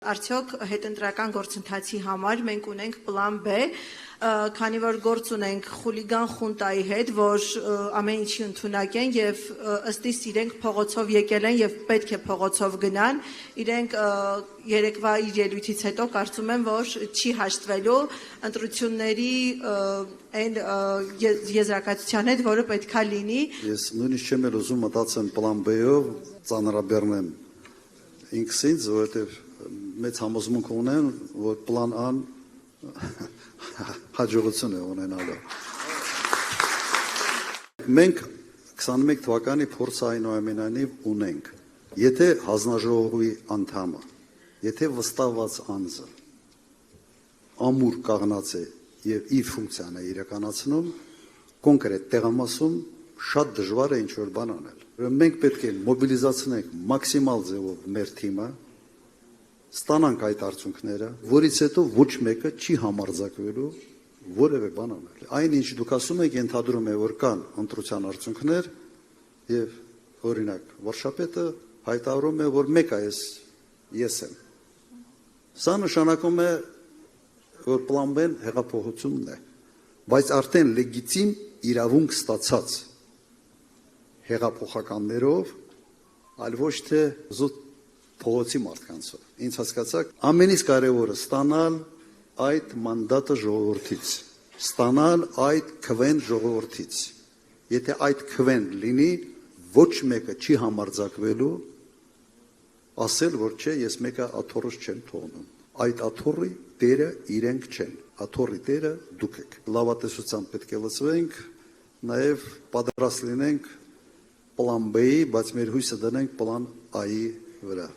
Արդյոք հետընտրական գործընթացի համար մենք ունենք պլան B, քանի որ գործ ունենք խուլիգան խունտայի հետ, որ ամեն ինչի ընդունակ են եւ ըստ իս իրենք փողոցով եկել են եւ պետք է փողոցով գնան, իրենք երեկվա իր ելույթից հետո կարծում եմ, որ չի հաշտվելու ընտրությունների այն եզրակացության հետ, որը պետքա լինի։ Ես նույնիսկ չեմ ուզում մտածեմ պլան B-ով ծանրաբեռնեմ ինքս ինձ, որովհետեւ մեծ համոզմունք ունեն, որ պլան A-ն հաջողություն է ունենալու։ Մենք 21 թվականի փորձը այնուամենայնիվ ունենք։ Եթե հանձնաժողովի անդամը, եթե վստահված անձը ամուր կաղնած է եւ իր ֆունկցիան է իրականացնում, կոնկրետ տեղամասում շատ դժվար է ինչ-որ բան անել։ Մենք պետք է մոբիլիզացնենք մաքսիմալ ձևով մեր թիմը, ստանանք այդ արդյունքները, որից հետո ոչ մեկը չի համարձակվելու որևէ բան անել։ Այն ինչ դուք ասում եք, ենթադրում է, որ կան ընտրության արդյունքներ եւ օրինակ վարշապետը հայտարարում է, որ մեկ է ես եմ։ Սա նշանակում է, որ պլան B-ն հեղափոխությունն է, բայց արդեն լեգիտիմ իրավունք ստացած հեղափոխականներով, այլ ոչ թե զուտ փողոցի մարդկանցով։ Ինձ հասկացաք, ամենից կարևորը ստանալ այդ մանդատը ժողովրդից, ստանալ այդ քվեն ժողովրդից։ Եթե այդ քվեն լինի, ոչ մեկը չի համարձակվելու ասել, որ չէ, ես մեկը աթոռս չեմ թողնում։ Այդ աթոռի տերը իրենք չեն, աթոռի տերը դուք եք։ Լավատեսությամբ պետք է լծվենք, նաև պատրաստ լինենք պլան B-ի, բայց մեր հույսը դնենք պլան A-ի վրա։